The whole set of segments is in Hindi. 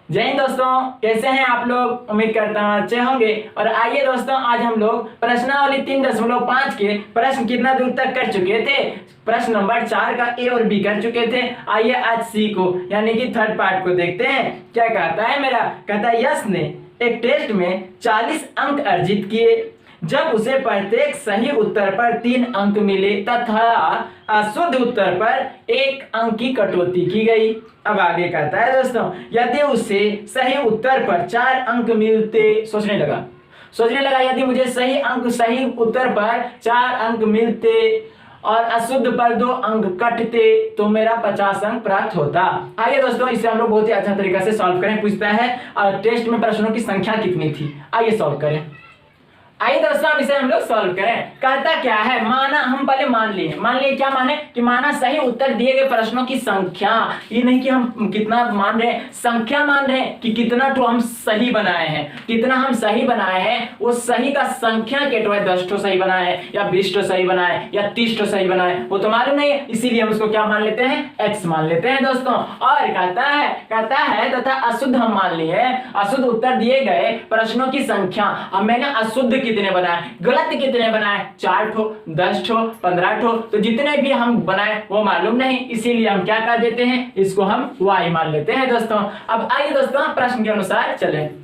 जय हिंद दोस्तों, कैसे हैं आप लोग। उम्मीद करता हूँ अच्छे होंगे। और आइए दोस्तों, आज हम लोग प्रश्नावली 3.5 के प्रश्न कितना दूर तक कर चुके थे। प्रश्न नंबर 4 का ए और बी कर चुके थे। आइए आज सी को यानी कि थर्ड पार्ट को देखते हैं। क्या कहता है मेरा, कहता है यश ने एक टेस्ट में 40 अंक अर्जित किए। जब उसे प्रत्येक सही उत्तर पर 3 अंक मिले तथा अशुद्ध उत्तर पर 1 अंक की कटौती की गई। अब आगे कहता है दोस्तों, यदि उसे सही उत्तर पर 4 अंक मिलते, सोचने लगा यदि मुझे सही उत्तर पर 4 अंक मिलते और अशुद्ध पर 2 अंक कटते तो मेरा 50 अंक प्राप्त होता। आइए दोस्तों, इसे हम लोग बहुत ही अच्छा तरीका से सॉल्व करें। पूछता है और टेस्ट में प्रश्नों की संख्या कितनी थी। आइए सॉल्व करें। आइए दोस्तों, अब इसे हम लोग सॉल्व करें। कहता क्या है, माना, हम पहले मान लिए क्या माने कि माना सही उत्तर दिए गए प्रश्नों की संख्या। ये नहीं कि हम कितना मान रहे हैं, संख्या मान रहे हैं कि कितना तो हम सही बनाए हैं, कितना हम सही बनाए हैं। वो सही का संख्या के तो 10 तो सही बनाए हैं या 20 तो सही बनाए या 30 तो सही बनाए, वो तो मालूम नहीं है। इसीलिए हम उसको क्या मान लेते हैं, एक्स मान लेते हैं दोस्तों। और कहता है तथा अशुद्ध हम मान लिए, अशुद्ध उत्तर दिए गए प्रश्नों की संख्या। अब मैंने अशुद्ध कितने बनाए, गलत कितने बनाए, 4 ठो, 10 ठो, 15 ठो, तो जितने भी हम बनाए वो मालूम नहीं। इसीलिए हम क्या कर देते हैं, इसको हम y मान लेते हैं दोस्तों। अब आइए दोस्तों, प्रश्न के अनुसार चलें।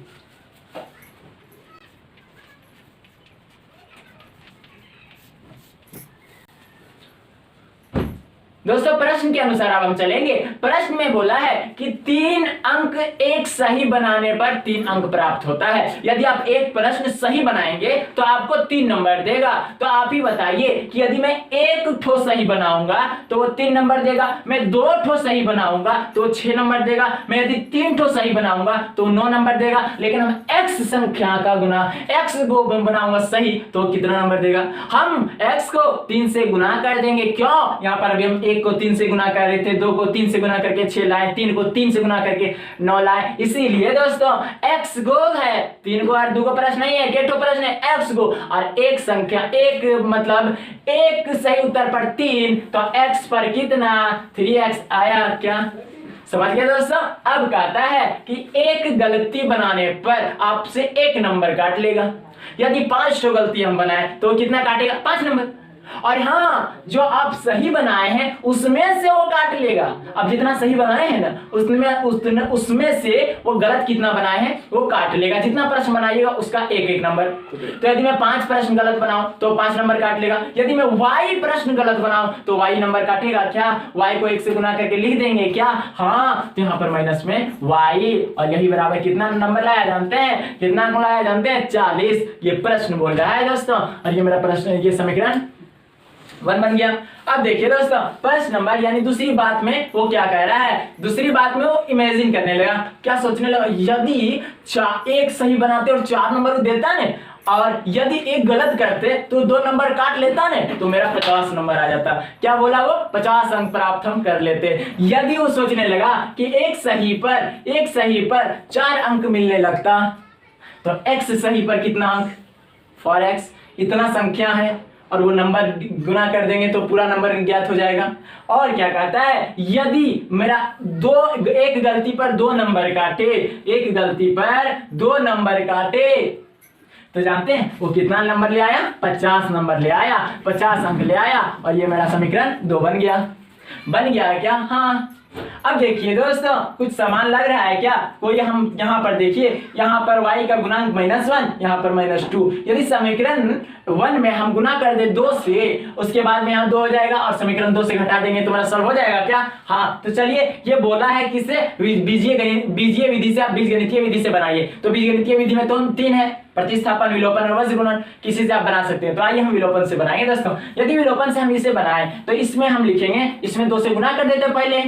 दोस्तों प्रश्न के अनुसार अब हम चलेंगे। प्रश्न में बोला है कि 3 अंक एक सही बनाने पर 3 अंक प्राप्त होता है। यदि आप एक प्रश्न सही बनाएंगे तो आपको 3 नंबर देगा। तो आप ही बताइए कि यदि मैं 1 ठो सही बनाऊंगा तो वो 3 नंबर देगा, मैं 2 ठो सही बनाऊंगा तो 6 नंबर देगा, मैं यदि 3 ठो सही बनाऊंगा तो 9 नंबर देगा। लेकिन हम x संख्या का गुना, x को बनाऊंगा सही तो कितना नंबर देगा। हम x को 3 से गुना कर देंगे। क्यों, यहां पर अभी हम 1 को 3 से गुना कर रहे थे, 2 को 3 से गुना करके 6 लाए, 3 को 3 से गुना करके 9 लाए। इसीलिए दोस्तों x गो है 3 को और 2 को प्रश्न नहीं है, एक प्रश्न है x गो और एक संख्या, एक मतलब एक सही उत्तर पर 3, तो x पर कितना 3x आया। क्या समझ गए दोस्तों। अब कहता है कि एक गलती बनाने पर आपसे 1 नंबर काट लेगा। यदि 5 तो गलती हम बनाए तो कितना काटेगा, 5 नंबर। और हाँ, जो आप सही बनाए हैं उसमें से वो काट लेगा। अब जितना सही बनाए हैं ना उसमें से वो गलत कितना बनाए हैं वो काट लेगा। जितना प्रश्न बनाइएगा उसका 1-1 नंबर। तो यदि मैं 5 प्रश्न गलत बनाऊं तो 5 नंबर काट लेगा। यदि मैं y प्रश्न गलत बनाऊं तो y नंबर काटेगा। क्या y को 1 से गुना करके लिख देंगे क्या, हाँ, तो यहाँ पर माइनस में y और यही बराबर कितना नंबर लाया जानते हैं, कितना लाया जानते हैं, 40। ये प्रश्न बोल रहा है दोस्तों। और ये मेरा प्रश्न, ये समीकरण 1 बन गया। अब देखिए दोस्तों, फर्स्ट नंबर यानी दूसरी बात में वो क्या कह रहा है, दूसरी बात में वो इमेजिन करने लगा। क्या सोचने लगा, यदि 1 सही बनाते और 4 नंबर देता ने और यदि 1 गलत करते तो 2 नंबर काट लेता ने तो मेरा 50 नंबर आ जाता। क्या बोला वो, 50 अंक प्राप्त हम कर लेते। यदि वो सोचने लगा कि एक सही पर 4 अंक मिलने लगता तो x सही पर कितना अंक, फॉर x इतना संख्या है और वो नंबर गुना कर देंगे तो पूरा नंबर ज्ञात हो जाएगा। और क्या कहता है, यदि मेरा एक गलती पर 2 नंबर काटे, एक गलती पर 2 नंबर काटे तो जानते हैं वो कितना नंबर ले आया, 50 नंबर ले आया, 50 अंक ले आया। और ये मेरा समीकरण 2 बन गया क्या, हाँ। अब देखिए दोस्तों, कुछ समान लग रहा है क्या, कोई हम यहाँ पर देखिए, यहाँ पर y का गुणांक -1, यहाँ पर -2। यदि समीकरण 1 में हम गुना कर दे 2 से, उसके बाद में यहाँ 2 हो जाएगा और समीकरण 2 से घटा देंगे तो मेरा सॉल्व हो जाएगा क्या, हाँ। तो चलिए, ये बोला है किससे, बीजीय विधि से, आप बीजगणितीय विधि से बनाइए। तो बीजगणितीय विधि में तो 3 है, प्रतिस्थापन, विलोपन और वज्र गुणन, किसी से आप बना सकते हैं। तो आइए हम विलोपन से बनाएंगे दोस्तों। यदि विलोपन से हम इसे बनाए तो इसमें हम लिखेंगे, इसमें 2 से गुना कर देते पहले,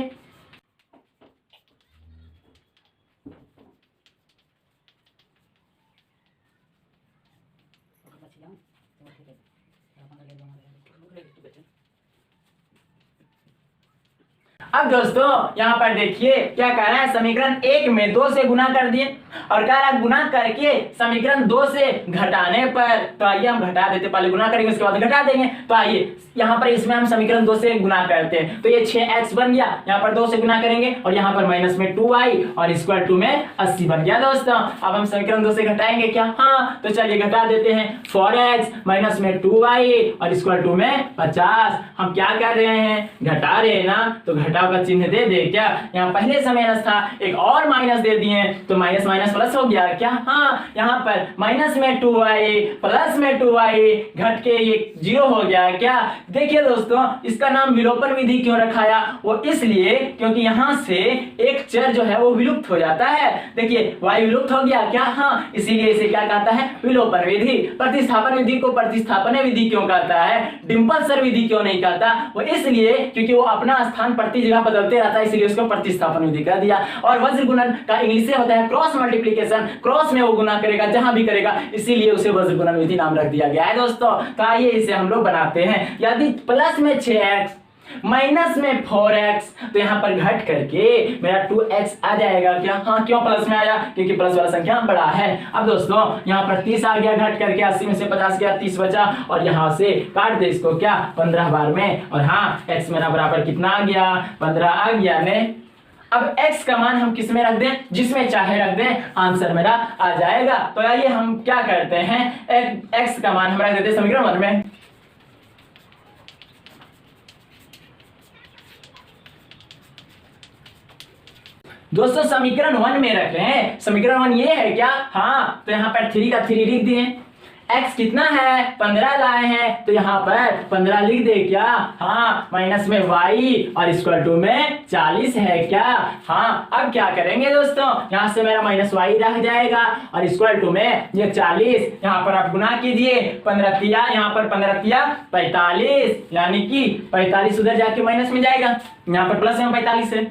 अब दोस्तों यहाँ पर देखिए क्या कह रहा है, समीकरण 1 में 2 से गुना कर दिए और कह रहा है गुना करके समीकरण 2 से घटाने पर, तो आइए हम घटा देते, पहले गुना करेंगे उसके बाद घटा देंगे। तो आइए यहाँ पर इसमें हम समीकरण 2 से गुना करते हैं, तो ये 6x बन गया, यहाँ पर 2 से गुना करेंगे और यहाँ पर माइनस में 2y और स्क्वायर 2 में 80 बन गया दोस्तों। अब हम समीकरण 2 से घटाएंगे क्या, हाँ तो चलिए घटा देते हैं, 4x माइनस में 2y और स्क्वायर 2 में 50। हम क्या कर रहे हैं, घटा रहे हैं ना, तो घटाव का चिन्ह दे दे क्या, यहाँ पहले से माइनस था एक और माइनस दे दिए तो माइनस माइनस प्लस हो गया क्या, हाँ यहाँ पर माइनस में 2y प्लस में 2y घट के ये 0 हो गया क्या। देखिए दोस्तों इसका नाम विलोपन विधि क्यों रखाया, वो इसलिए क्योंकि यहाँ से एक चर जो है वो विलुप्त हो जाता है। देखिए y विलुप्त हो गया क्या, हाँ इसीलिए इसे क्या कहता है, विलोपन विधि। प्रतिस्थापन विधि को प्रतिस्थापन विधि क्यों कहता है, डिंपल सर विधि क्यों नहीं कहता, वो इसलिए क्योंकि वो अपना स्थान प्रति जगह बदलते रहता है, इसलिए उसको प्रतिस्थापन विधि कह दिया। और वज्र गुणन का इंग्लिश से होता है क्रॉस मल्टीप्लिकेशन, क्रॉस में वो गुना करेगा जहां भी करेगा, इसीलिए उसे वज्र गुणन विधि नाम रख दिया गया है दोस्तों। तो आइए इसे हम लोग बनाते हैं। यदि प्लस में 6x माइनस में 4x, तो यहाँ पर घट करके मेरा 2x आ जाएगा क्या, हाँ क्यों प्लस में आया, क्योंकि प्लस वाला संख्या बड़ा है। अब दोस्तों यहाँ पर 30 आ गया, घट करके 80 में से 50 गया, 30 बचा और यहाँ से काट दे इसको क्या 15 बार में, और हाँ x मेरा बराबर कितना आ गया, 15 आ गया ने। अब x का मान हम किस में रख दें, जिसमें चाहे रख दें, आंसर मेरा आ जाएगा। तो आइए हम क्या करते हैं, x का मान हम रख देते हैं समीकरण 1 में। दोस्तों समीकरण 1 में रख रहे हैं, समीकरण 1 ये है क्या, हाँ तो यहाँ पर 3 का 3 लिख दिए, x कितना है 15 लाए हैं, तो यहाँ पर 15 लिख दे क्या, हाँ माइनस में y और स्क्वायर 2 में 40 है क्या, हाँ अब क्या करेंगे दोस्तों, यहाँ से मेरा माइनस y रह जाएगा और स्क्वायर 2 में ये 40, यहाँ पर आप गुना कीजिए, 15 तिया यहाँ पर 15 तिया 45, यानी कि 45 उधर जाके माइनस में जाएगा, यहाँ पर प्लस में 45 है,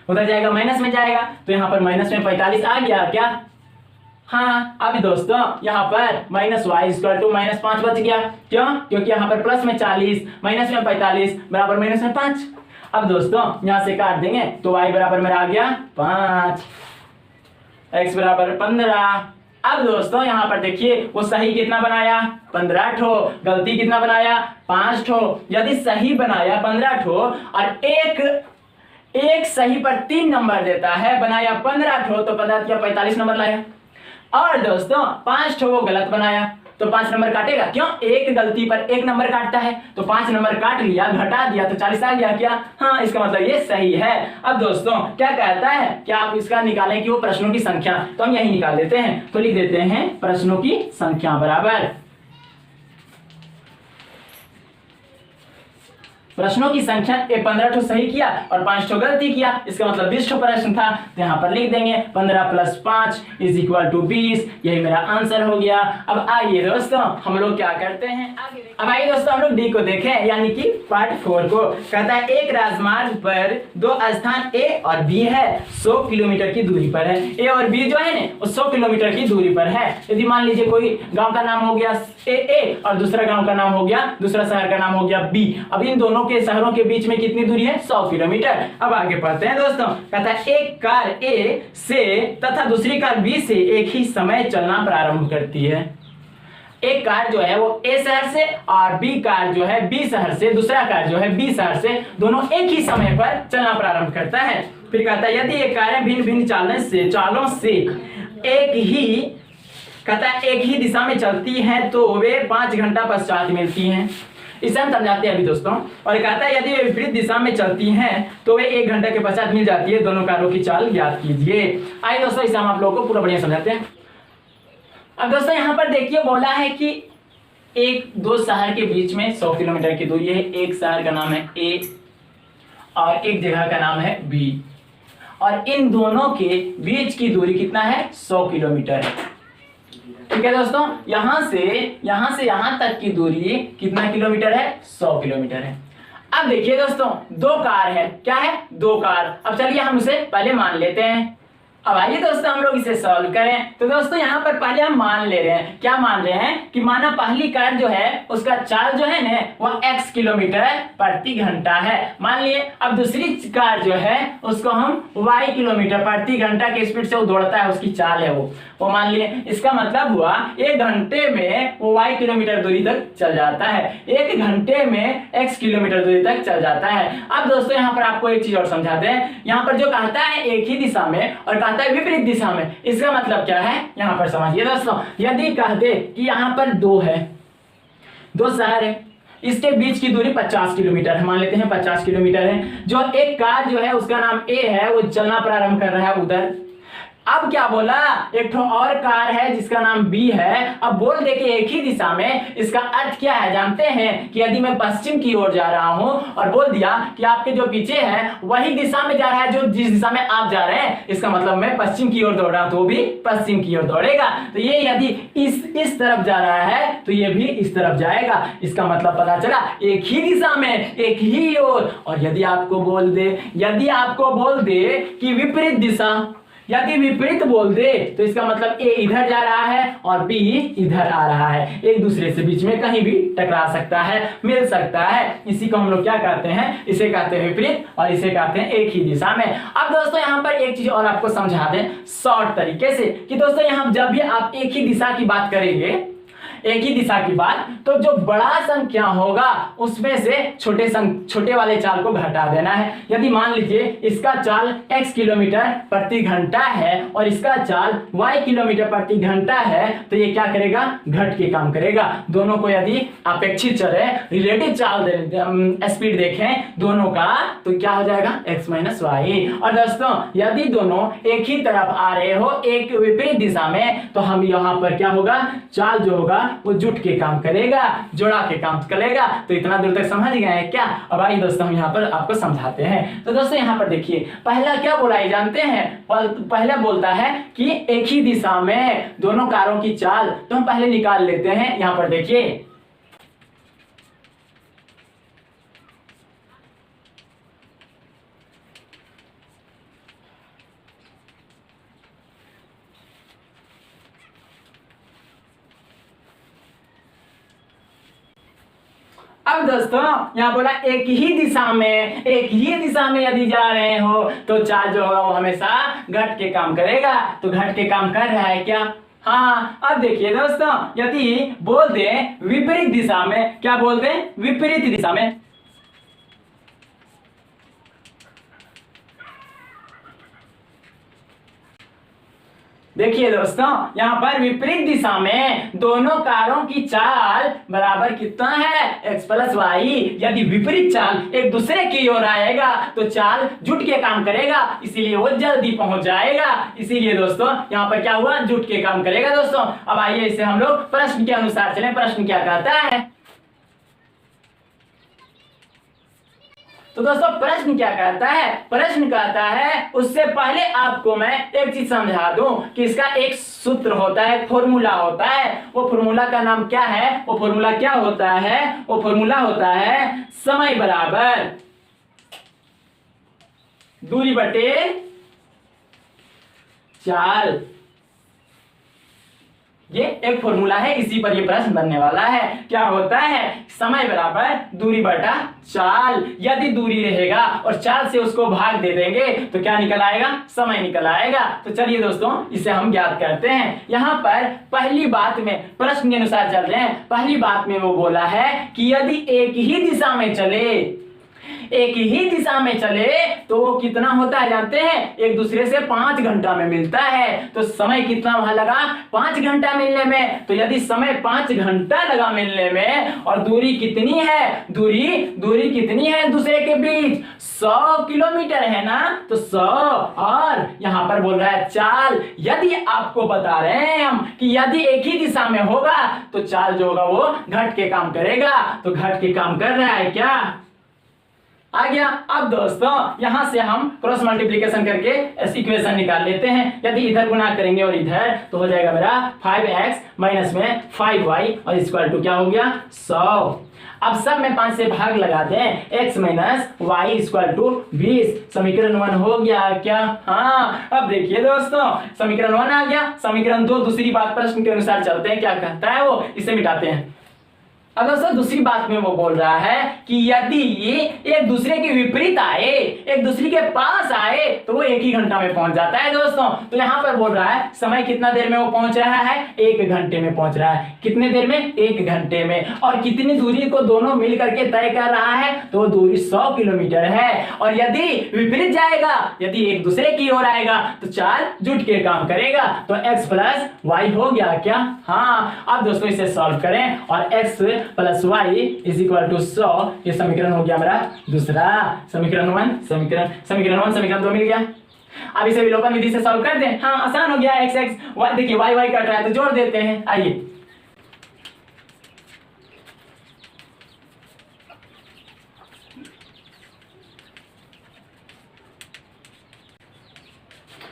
उधर जाएगा माइनस में जाएगा, तो यहाँ पर माइनस में 45 आ गया क्या, हाँ। अब दोस्तों यहाँ पर minus y square two minus 5 बच गया, क्यों, क्योंकि यहाँ पर प्लस में 40 माइनस में 45 बराबर माइनस में 5। अब दोस्तों यहाँ से काट देंगे तो y बराबर मेरा आ गया 5, x बराबर 15। अब दोस्तों यहाँ पर देखिए वो सही कितना बनाया 15 ठो, गलती कितना बनाया 5 ठो। यदि सही बनाया 15 ठो और एक सही पर 3 नंबर देता है, बनाया 15 ठो तो 15 या 45 नंबर लाया, और दोस्तों 5 ठो वो गलत बनाया तो 5 नंबर काटेगा, क्यों, एक गलती पर 1 नंबर काटता है, तो 5 नंबर काट लिया, घटा दिया तो 40 आ गया क्या, हाँ इसका मतलब ये सही है। अब दोस्तों क्या कहता है, क्या आप इसका निकालें कि वो प्रश्नों की संख्या, तो हम यही निकाल देते हैं, तो लिख देते हैं प्रश्नों की संख्या बराबर प्रश्नों की संख्या, 15 ठो सही किया और 5 ठो गलती किया, इसका मतलब 20 ठो प्रश्न था, तो यहाँ पर लिख देंगे 15 प्लस 5 इज इक्वल टू 20, यही मेरा आंसर हो गया। अब आइए दोस्तों हम लोग क्या करते हैं आगे, अब आइए दोस्तों हम लोग डी को देखें, यानी कि पार्ट 4 को। कहता है एक राजमार्ग पर 2 स्थान ए और बी है, 100 किलोमीटर की दूरी पर है, ए और बी जो है ना 100 किलोमीटर की दूरी पर है। यदि मान लीजिए कोई गांव का नाम हो गया ए और दूसरा गांव का नाम हो गया, दूसरा शहर का नाम हो गया बी, अब इन दोनों के शहरों के बीच में कितनी दूरी है 100 किलोमीटर। अब आगे पढ़ते हैं दोस्तों, कहता है एक कार ए से तथा दूसरी कार बी से एक ही समय चलना प्रारंभ करती है। एक कार जो है वो ए शहर से और बी कार जो है बी शहर से, दूसरा कार जो है बी शहर से, दोनों एक ही समय पर चलना प्रारंभ करता है। फिर कहता है यदि ये कारें भिन्न भिन्न चालों से एक ही दिशा में चलती हैं तो वे 5 घंटा पश्चात मिलती हैं। इसे हम समझाते हैं अभी दोस्तों। और कहता है यदि वे विपरीत दिशा में चलती हैं तो वे 1 घंटे के पश्चात मिल जाती है, दोनों कारों की चाल याद कीजिए। आइए दोस्तों इसे हम आप लोगों को पूरा बढ़िया समझाते हैं। अब दोस्तों यहाँ पर देखिए बोला है कि दो शहर के बीच में 100 किलोमीटर की दूरी है, एक शहर का नाम है ए और एक जगह का नाम है बी, और इन दोनों के बीच की दूरी कितना है 100 किलोमीटर है। ठीक है दोस्तों, यहां से यहां तक की दूरी कितना किलोमीटर है 100 किलोमीटर है। अब देखिए दोस्तों 2 कार है, क्या है 2 कार। अब चलिए हम उसे पहले मान लेते हैं, अब आइए दोस्तों हम लोग इसे सॉल्व करें। तो दोस्तों यहाँ पर पहले हम मान ले रहे हैं, क्या मान रहे हैं कि माना पहली कार जो है उसका चाल जो है ना वह x किलोमीटर प्रति घंटा है, मान लिए। अब दूसरी कार जो है उसको हम y किलोमीटर प्रति घंटा के स्पीड से वो दौड़ता है, उसकी चाल है वो मान लिए। इसका मतलब हुआ 1 घंटे में वो y किलोमीटर दूरी तक चल जाता है, 1 घंटे में x किलोमीटर दूरी तक चल जाता है। अब दोस्तों यहाँ पर आपको एक चीज और समझाते हैं, यहाँ पर जो कहता है एक ही दिशा में और कहता है विपरीत दिशा में, इसका मतलब क्या है यहाँ पर समझिए दोस्तों। यदि कह दे कि यहाँ पर दो शहर है, इसके बीच की दूरी 50 किलोमीटर है, मान लेते हैं 50 किलोमीटर है। जो एक कार जो है उसका नाम ए है, वो चलना प्रारंभ कर रहा है उधर। अब क्या बोला, एक और कार है जिसका नाम बी है, अब बोल दे कि एक ही दिशा में। इसका अर्थ क्या है जानते हैं कि यदि मैं पश्चिम की ओर जा रहा हूं और बोल दिया कि आपके जो पीछे है वही दिशा में जा रहा है जो जिस दिशा में आप जा रहे हैं, इसका मतलब मैं पश्चिम की ओर दौड़ रहा हूं तो वो भी पश्चिम की ओर दौड़ेगा। तो ये यदि इस तरफ जा रहा है तो ये भी इस तरफ जाएगा, इसका मतलब पता चला एक ही दिशा में एक ही ओर। और यदि आपको बोल दे कि विपरीत दिशा, यदि विपरीत बोल दे तो इसका मतलब ए इधर जा रहा है और बी इधर आ रहा है, एक दूसरे से बीच में कहीं भी टकरा सकता है, मिल सकता है। इसी को हम लोग क्या कहते हैं, इसे कहते हैं विपरीत और इसे कहते हैं एक ही दिशा में। अब दोस्तों यहाँ पर एक चीज और आपको समझा दें शॉर्ट तरीके से कि दोस्तों यहाँ जब भी आप एक ही दिशा की बात करेंगे, एक ही दिशा की बात, तो जो बड़ा संख्या होगा उसमें से छोटे वाले चाल को घटा देना है। यदि मान लीजिए इसका चाल x किलोमीटर प्रति घंटा है और इसका चाल y किलोमीटर प्रति घंटा है, तो ये क्या करेगा, घट के काम करेगा। दोनों को यदि अपेक्षित चले, रिलेटिव चाल स्पीड देखें दोनों का, तो क्या हो जाएगा x माइनस वाई। और दोस्तों यदि दोनों एक ही तरफ आ रहे हो, एक विपरीत दिशा में, तो हम यहाँ पर क्या होगा, चाल जो होगा वो जुट के काम करेगा, जोड़ा के काम करेगा। तो इतना दूर तक समझ गए हैं क्या। अब आइए दोस्तों हम यहाँ पर आपको समझाते हैं। तो दोस्तों यहाँ पर देखिए पहला क्या बोला है जानते हैं, पहला बोलता है कि एक ही दिशा में दोनों कारों की चाल, तो हम पहले निकाल लेते हैं। यहाँ पर देखिए अब दोस्तों यहाँ बोला एक ही दिशा में यदि जा रहे हो तो चाल जो होगा वो हमेशा घट के काम करेगा। तो घट के काम कर रहा है क्या, हाँ। अब देखिए दोस्तों यदि बोल दे विपरीत दिशा में, क्या बोल दे विपरीत दिशा में, देखिए दोस्तों यहाँ पर विपरीत दिशा में दोनों कारों की चाल बराबर कितना है, x प्लस वाई। यदि विपरीत चाल एक दूसरे की ओर आएगा तो चाल जुट के काम करेगा, इसीलिए वो जल्दी पहुंच जाएगा। इसीलिए दोस्तों यहाँ पर क्या हुआ, जुट के काम करेगा। दोस्तों अब आइए इसे हम लोग प्रश्न के अनुसार चलें। प्रश्न क्या कहता है, तो दोस्तों प्रश्न क्या कहता है, प्रश्न कहता है उससे पहले आपको मैं एक चीज समझा दूं कि इसका एक सूत्र होता है, फॉर्मूला होता है। वो फॉर्मूला का नाम क्या है, वो फॉर्मूला क्या होता है, वो फॉर्मूला होता है समय बराबर दूरी बटे चाल। ये एक फॉर्मूला है, इसी पर ये प्रश्न बनने वाला है। क्या होता है, समय बराबर दूरी बटा चाल। यदि दूरी रहेगा और चाल से उसको भाग दे देंगे तो क्या निकल आएगा, समय निकल आएगा। तो चलिए दोस्तों इसे हम ज्ञात करते हैं। यहाँ पर पहली बात में प्रश्न के अनुसार चल रहे हैं। पहली बात में वो बोला है कि यदि एक ही दिशा में चले तो वो कितना होता है जानते हैं, एक दूसरे से 5 घंटा में मिलता है। तो समय कितना वहां लगा, 5 घंटा मिलने में। तो यदि समय 5 घंटा लगा मिलने में और दूरी कितनी है, दूरी कितनी है दूसरे के बीच, 100 किलोमीटर है ना, तो 100 और यहाँ पर बोल रहा है चाल। यदि आपको बता रहे हैं हम कि यदि एक ही दिशा में होगा तो चाल जो होगा वो घट के काम करेगा। तो घट के काम कर रहा है क्या, आ गया। अब दोस्तों यहाँ से हम क्रॉस मल्टीप्लीकेशन करके इस इक्वेशन निकाल लेते हैं। यदि इधर गुना करेंगे और इधर तो हो जाएगा मेरा 5x माइनस में 5y और इक्वल टू क्या हो गया 100। अब सब में 5 से भाग लगा दें, x minus y equal to 20। समीकरण 1 हो गया क्या? हाँ। अब देखिए दोस्तों समीकरण 1 आ गया। समीकरण 2 दूसरी बात प्रश्न के अनुसार चलते हैं, क्या कहता है वो, इसे मिटाते हैं। अब दोस्तों दूसरी बात में वो बोल रहा है कि यदि ये एक दूसरे के विपरीत आए, एक दूसरे के पास आए तो वो एक ही घंटा में पहुंच जाता है दोस्तों। तो यहाँ पर बोल रहा है समय कितना देर में वो पहुंच रहा है, 1 घंटे में पहुंच रहा है। कितने देर में? 1 घंटे में। और कितनी दूरी को दोनों मिल करके तय कर रहा है, तो दूरी 100 किलोमीटर है। और यदि विपरीत जाएगा, यदि एक दूसरे की ओर आएगा तो चाल जुट के काम करेगा। तो x प्लस वाई हो गया क्या? हाँ। अब दोस्तों इसे सॉल्व करें और x plus y is equal to 100। ये समीकरण हो गया मेरा दूसरा। समीकरण 1 समीकरण 2 मिल गया। अब इसे विलोपन विधि से सॉल्व कर दें। हाँ आसान हो गया। x y देखिए y कट रहा है तो जोड़ देते हैं। आइए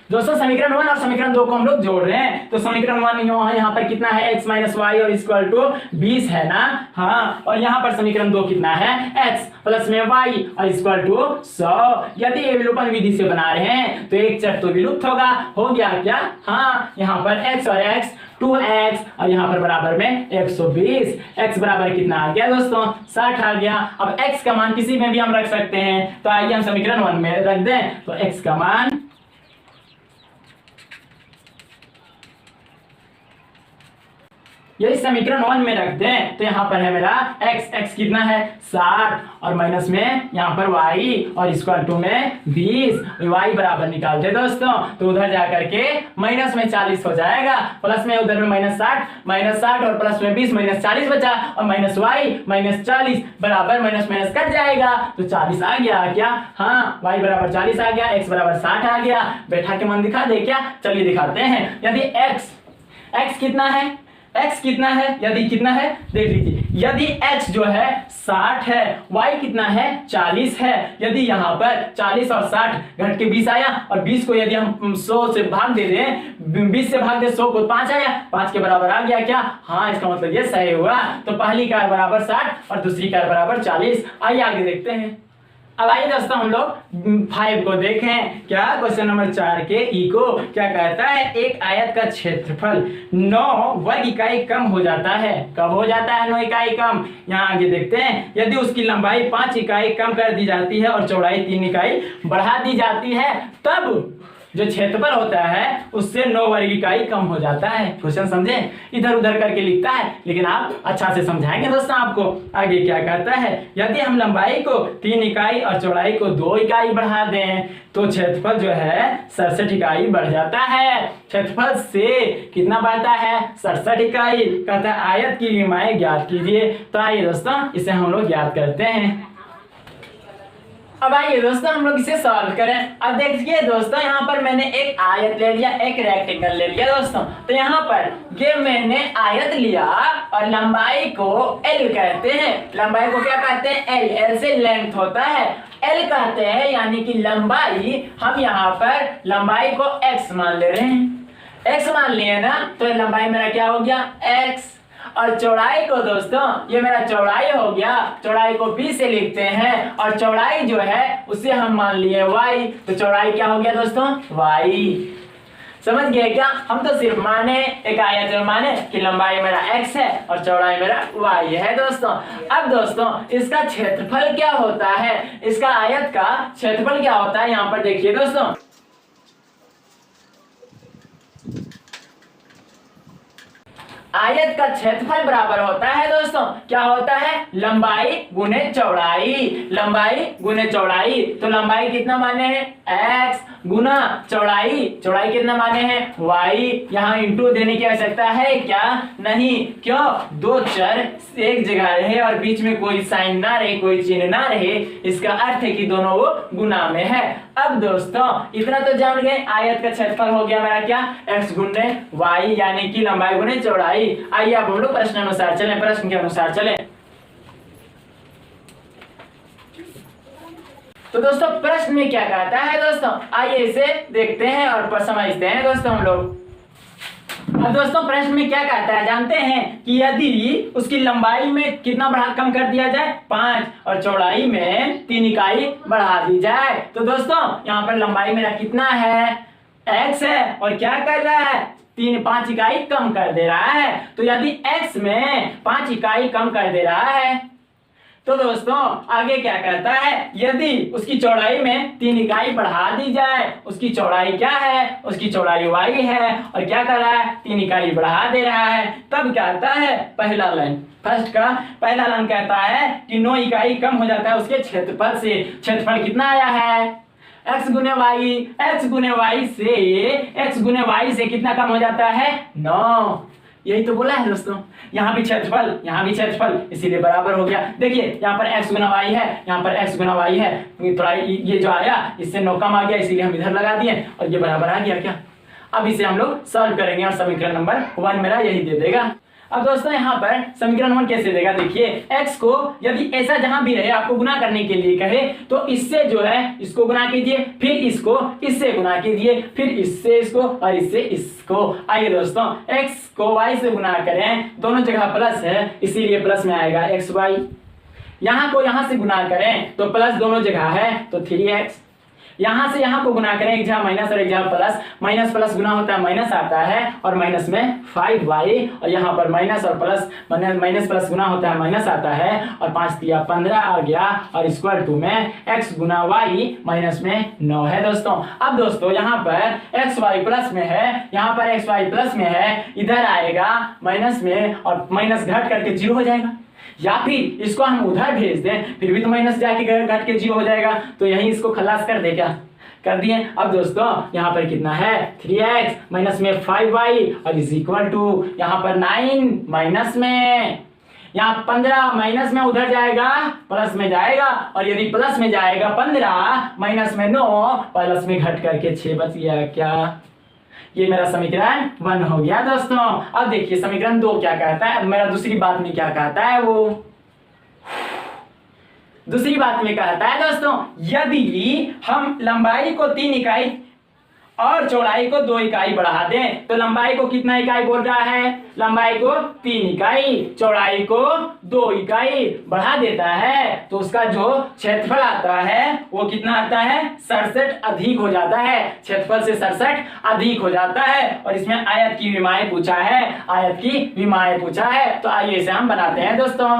दोस्तों समीकरण 1 और समीकरण 2 को हम लोग जोड़ रहे हैं। तो समीकरण 1 यहाँ पर कितना है, x माइनस वाई और इक्वल टू 20 है ना। हाँ। और यहाँ पर समीकरण 2 कितना है, x प्लस में y और इक्वल टू 100। यदि ये विलोपन विधि से बना रहे हैं तो एक चर तो विलुप्त होगा। हो गया क्या? हाँ। यहाँ पर x और x 2x और यहाँ पर बराबर में 120। x बराबर कितना आ गया दोस्तों, 60 आ गया। अब x का मान किसी में भी हम रख सकते हैं, तो आइए हम समीकरण 1 में रख दें। तो x का मान यही समीकरण 1 में रख दें तो यहाँ पर है मेरा x कितना है 60 और माइनस में यहाँ पर y और इक्वल टू में 20। y बराबर निकालते दोस्तों तो उधर जाकर के माइनस में 40 हो जाएगा, प्लस में उधर में माइनस 60 और प्लस में 20 माइनस 40 बचा और माइनस y माइनस 40 बराबर माइनस माइनस कट जाएगा तो 40 आ गया क्या? हाँ y बराबर 40 आ गया, x बराबर 60 आ गया। बैठा के मन दिखा दे क्या? चलिए दिखाते हैं। यदि x कितना है, x कितना है, यदि कितना है देख लीजिए। यदि x जो है 60 है, y कितना है 40 है। यदि यहाँ पर 40 और 60 घट के 20 आया और 20 को यदि हम 100 से भाग दे दें, 20 से भाग दे 100 को 5 आया, 5 के बराबर आ गया क्या? हाँ। इसका मतलब ये सही हुआ। तो पहली कार बराबर 60 और दूसरी कार बराबर 40। आइए आगे देखते हैं। अब आइए दोस्तों हम लोग 5 को देखें। क्या क्वेश्चन नंबर 4 के ई को क्या कहता है, एक आयत का क्षेत्रफल 9 वर्ग इकाई कम हो जाता है। कब हो जाता है 9 इकाई कम? यहाँ आगे देखते हैं। यदि उसकी लंबाई 5 इकाई कम कर दी जाती है और चौड़ाई 3 इकाई बढ़ा दी जाती है, तब जो क्षेत्रफल होता है उससे 9 वर्ग इकाई कम हो जाता है। क्वेश्चन समझे? इधर उधर करके लिखता है लेकिन आप अच्छा से समझाएंगे दोस्तों आपको। आगे क्या कहता है, यदि हम लंबाई को 3 इकाई और चौड़ाई को 2 इकाई बढ़ा दें तो क्षेत्रफल जो है 67 इकाई बढ़ जाता है। क्षेत्रफल से कितना बढ़ता है? 67 इकाई। कहता है आयत की विमाएं ज्ञात कीजिए। तो आइए दोस्तों इसे हम लोग ज्ञात करते हैं। अब आइए दोस्तों हम लोग इसे सॉल्व करें। अब देखिए दोस्तों यहाँ पर मैंने एक आयत ले लिया, एक रेक्टेंगल ले लिया दोस्तों। तो यहाँ पर ये मैंने आयत लिया और लंबाई को L कहते हैं। लंबाई को क्या कहते हैं? L से लेंथ होता है, L कहते हैं। यानी कि लंबाई, हम यहाँ पर लंबाई को x मान ले रहे हैं। x मान लिए ना, तो लंबाई मेरा क्या हो गया x। और चौड़ाई को दोस्तों, ये मेरा चौड़ाई हो गया, चौड़ाई को b से लिखते हैं और चौड़ाई जो है उसे हम मान लिए y। तो चौड़ाई क्या हो गया दोस्तों? y। समझ गए क्या? हम तो सिर्फ माने, एक आयत में माने कि लंबाई मेरा x है और चौड़ाई मेरा y है दोस्तों। अब दोस्तों इसका क्षेत्रफल क्या होता है, इसका आयत का क्षेत्रफल क्या होता है, यहाँ पर देखिए दोस्तों। आयत का क्षेत्रफल बराबर होता है दोस्तों, क्या होता है? लंबाई गुने चौड़ाई। लंबाई गुने चौड़ाई। तो लंबाई कितना माने हैं? x गुना चौड़ाई, चौड़ाई कितना माने हैं? y। यहाँ इंटू देने की आवश्यकता है क्या? नहीं। क्यों? दो चर एक जगह रहे और बीच में कोई साइन ना रहे, कोई चिन्ह ना रहे, इसका अर्थ है कि दोनों वो गुना में है। अब दोस्तों इतना तो जान गए, आयत का क्षेत्रफल हो गया मेरा क्या? x गुने y, यानी कि लंबाई गुने चौड़ाई। आइए अब हम लोग प्रश्न अनुसार चलें, प्रश्न के अनुसार चलें। तो दोस्तों प्रश्न में क्या कहता है दोस्तों, आइए इसे देखते हैं और समझते हैं दोस्तों हम लोग। अब दोस्तों प्रश्न में क्या कहता है जानते हैं कि यदि उसकी लंबाई में कितना बढ़ा कम कर दिया जाए 5 और चौड़ाई में 3 इकाई बढ़ा दी जाए। तो दोस्तों यहाँ पर लंबाई मेरा कितना है, x है, और क्या कर रहा है 5 इकाई कम कर दे रहा है। तो यदि x में 5 इकाई कम कर दे रहा है तो दोस्तों आगे क्या कहता है, यदि उसकी चौड़ाई में 3 इकाई बढ़ा दी जाए, उसकी चौड़ाई क्या है, उसकी चौड़ाई y है, और क्या कर रहा है 3 इकाई बढ़ा दे रहा है, तब क्या कहता है पहला लाइन, फर्स्ट का पहला लाइन कहता है कि 9 इकाई कम हो जाता है उसके क्षेत्रफल से। क्षेत्रफल कितना आया है x गुने वाई, x गुने वाई से कितना कम हो जाता है 9। यही तो बोला है दोस्तों, यहाँ भी क्षेत्रफल इसीलिए बराबर हो गया। देखिए यहाँ पर x गुना वाई है, यहाँ पर x गुना वाई है, थोड़ा ये जो आया इससे 9 कम आ गया इसीलिए हम इधर लगा दिए और ये बराबर आ गया। क्या अब इसे हम लोग सॉल्व करेंगे और समीकरण नंबर 1 मेरा यही दे देगा। अब दोस्तों यहाँ पर समीकरण 1 कैसे देगा, देखिए x को यदि ऐसा जहां भी रहे आपको गुना करने के लिए कहे तो इससे जो है इसको गुना कीजिए, फिर इसको इससे गुना कीजिए, फिर इससे इसको और इससे इसको। आइए दोस्तों x को y से गुना करें, दोनों जगह प्लस है इसीलिए प्लस में आएगा xy। यहाँ को यहाँ से गुना करें तो प्लस दोनों जगह है तो 3x। यहाँ से यहाँ को गुना करें, एक जगह माइनस और एक जगह प्लस, माइनस प्लस गुना होता है माइनस आता है और माइनस में 5y, और यहाँ पर माइनस और प्लस माइनस प्लस गुना होता है माइनस आता है और 5 दिया 15 आ गया और स्क्वायर टू में x गुना y माइनस में 9 है दोस्तों। अब दोस्तों यहाँ पर xy प्लस में है, यहाँ पर xy प्लस में है, इधर आएगा माइनस में और माइनस घट करके 0 हो जाएगा, या फिर इसको हम उधर भेज दें फिर भी तो माइनस जाके घट के 0 हो जाएगा, तो यही इसको खलास कर दे, क्या कर दिए। अब दोस्तों यहाँ पर कितना है 3x माइनस में 5y और इज इक्वल टू यहाँ पर 9 माइनस में, यहाँ 15 माइनस में उधर जाएगा प्लस में जाएगा, और यदि प्लस में जाएगा 15 माइनस में 9 प्लस में घट करके 6 बच गया। क्या ये मेरा समीकरण 1 हो गया दोस्तों। अब देखिए समीकरण 2 क्या कहता है, अब मेरा दूसरी बात में क्या कहता है, वो दूसरी बात में कहता है दोस्तों यदि हम लंबाई को 3 इकाई और चौड़ाई को 2 इकाई बढ़ा दें तो लंबाई को कितना इकाई बोल रहा है, लंबाई को 3 इकाई चौड़ाई को 2 इकाई बढ़ा देता है तो उसका जो क्षेत्रफल आता है वो कितना आता है 67 अधिक हो जाता है, क्षेत्रफल से 67 अधिक हो जाता है। और इसमें आयत की विमाएं पूछा है, आयत की विमाएं पूछा है, तो आइए इसे हम बनाते हैं दोस्तों।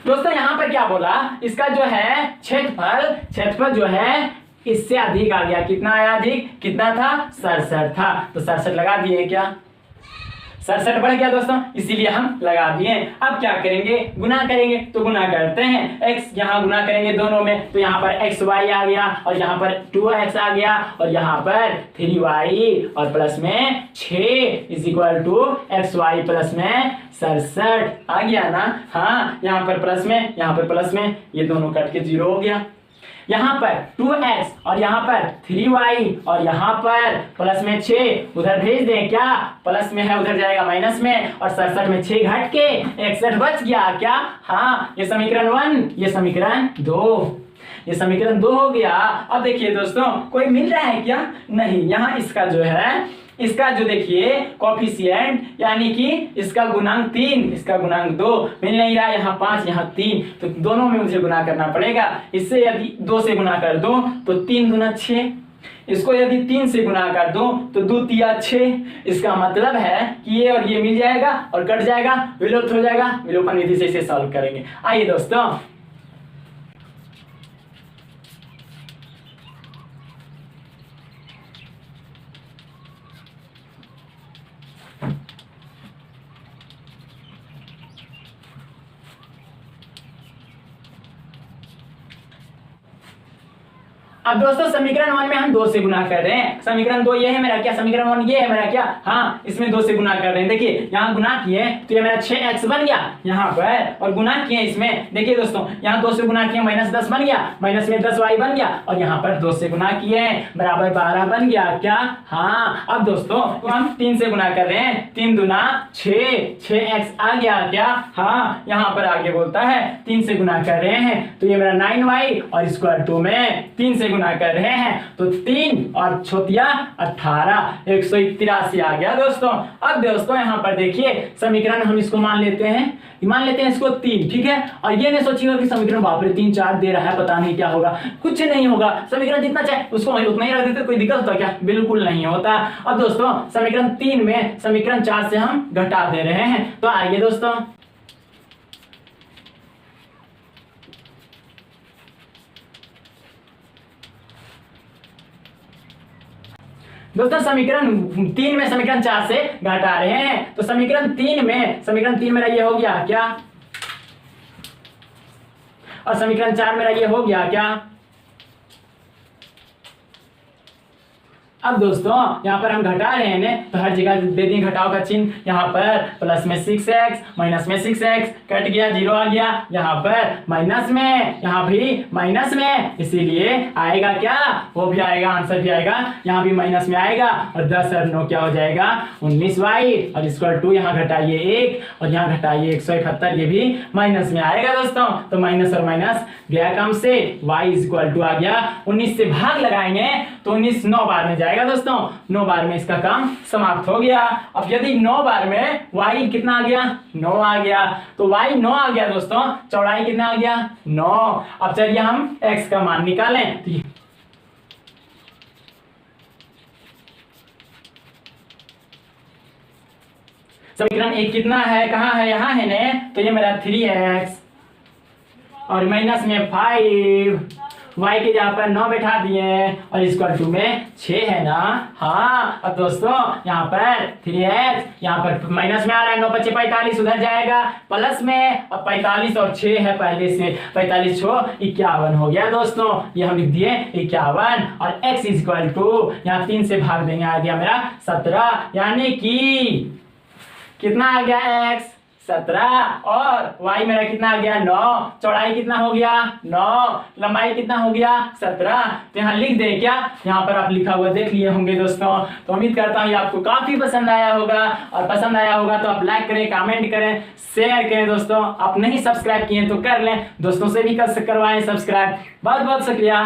दोस्तों यहाँ पर क्या बोला, इसका जो है क्षेत्रफल जो है इससे अधिक आ गया, कितना आया अधिक, कितना था 67 था, तो 67 लगा दिए, क्या 67 बढ़ गया दोस्तों इसीलिए हम लगा दिए। अब क्या करेंगे, गुना करेंगे, तो गुना करते हैं x यहाँ गुना करेंगे दोनों में तो यहाँ पर xy आ गया और यहाँ पर 2x आ गया और यहाँ पर 3y और प्लस में 6 is equal to xy plus में 67 आ गया ना। हाँ यहाँ पर प्लस में यहाँ पर प्लस में ये दोनों कट के 0 हो गया, यहाँ पर 2x और यहाँ पर 3y और यहाँ पर प्लस में 6 उधर भेज दें, क्या प्लस में है उधर जाएगा माइनस में और 67 में 6 घट के 61 बच गया। क्या हाँ ये समीकरण 1, ये समीकरण 2, ये समीकरण 2 हो गया। अब देखिए दोस्तों कोई मिल रहा है क्या, नहीं, यहाँ इसका जो है इसका जो देखिए कोफिशिएंट यानी कि इसका गुणांक 3 इसका गुणांक 2 मिल नहीं रहा, यहाँ 5 यहाँ 3, तो दोनों में मुझे गुना करना पड़ेगा। इससे यदि 2 से गुना कर दो तो 3 दूना 6, इसको यदि 3 से गुना कर दो तो 2 तिया 6। इसका मतलब है कि ये और ये मिल जाएगा और कट जाएगा, विलोप हो जाएगा, विलोपन विधि से इसे सॉल्व करेंगे। आइए दोस्तों अब दोस्तों समीकरण 1 में हम 2 से गुना कर रहे हैं। समीकरण 2 ये है मेरा क्या, समीकरण 1 ये है मेरा क्या, हाँ इसमें 2 से गुना कर रहे हैं। देखिए यहाँ गुना किए तो ये मेरा 6x बन गया यहाँ पर, और गुना किए इसमें देखिए दोस्तों यहाँ 2 से गुना किए -10 बन गया, माइनस में 10y बन गया, और यहाँ पर 2 से गुना किए बराबर 12 बन गया क्या, हाँ। अब दोस्तों हम 3 से गुना कर रहे हैं, 3 दूना 6x आ गया क्या, हाँ। यहाँ पर आगे बोलता है 3 से गुना कर रहे हैं तो ये मेरा 9y और स्क्वायर 2 में 3 से गुना कर रहे हैं तो 3 और 18 183 आ गया दोस्तों। अब दोस्तों यहाँ पर देखिए समीकरण हम इसको मान लेते हैं इसको 3, ठीक है। और ये नहीं सोचिएगा कि समीकरण बाप रे 3 4 दे रहा है पता नहीं क्या होगा, कुछ नहीं होगा। समीकरण जितना चाहे उसको उतना ही रख देते, कोई दिक्कत होता क्या, बिल्कुल नहीं होता। अब दोस्तों समीकरण 3 में समीकरण 4 से हम घटा दे रहे हैं, तो आइए दोस्तों समीकरण 3 में समीकरण 4 से घटा रहे हैं, तो समीकरण 3 मेरा ये हो गया क्या, और समीकरण 4 मेरा ये हो गया क्या। अब दोस्तों यहाँ पर हम घटा रहे हैं तो हर जगह दे दें घटाव का चिन्ह, यहाँ पर प्लस में 6x माइनस में 6x कट गया 0 आ गया, यहाँ पर माइनस में, यहाँ भी माइनस में, इसीलिए आएगा क्या, वो भी आएगा, आंसर भी आएगा, यहाँ भी माइनस में आएगा, और 10 और 9 क्या हो जाएगा 19y, और स्क्वायर 2 यहाँ घटाइए 1 और यहाँ घटाइए 171, ये भी माइनस में आएगा दोस्तों। तो माइनस और माइनस गया काम से, y इक्वल टू आ गया 19 से भाग लगाएंगे तो 19 9 बार में जाएगा दोस्तों, 9 बार में इसका काम समाप्त हो गया। अब यदि 9 बार में y कितना आ गया 9 आ गया, तो y 9 आ गया दोस्तों, चौड़ाई कितना आ गया 9। अब चलिए हम x का मान निकालें, समीकरण 1 कितना है, कहाँ है, यहाँ है ने, तो ये मेरा 3x और माइनस में 5 y के जगह पर 9 बैठा दिए और स्क्वायर 2 में 6 है ना, हाँ। अब दोस्तों यहाँ पर 3x, यहाँ पर माइनस में आ रहा है, 9 × 5 = 45, उधर जाएगा प्लस में, अब 45 और 6 है पहले से, 45 6 51 हो गया दोस्तों, ये हम लिख दिए 51, और x इक्वल टू यहाँ 3 से भाग देंगे, आ गया मेरा 17, यानी कि कितना आ गया x 17, और y मेरा कितना आ गया 9, चौड़ाई कितना हो गया 9, लंबाई कितना हो गया 17। तो यहाँ लिख दे क्या, यहाँ पर आप लिखा हुआ देख लिए होंगे दोस्तों। तो उम्मीद करता हूँ ये आपको काफी पसंद आया होगा, और पसंद आया होगा तो आप लाइक करें, कमेंट करें, शेयर करें दोस्तों। आप नहीं सब्सक्राइब किए तो कर लें, दोस्तों से भी करवाएं सब्सक्राइब। बहुत बहुत शुक्रिया।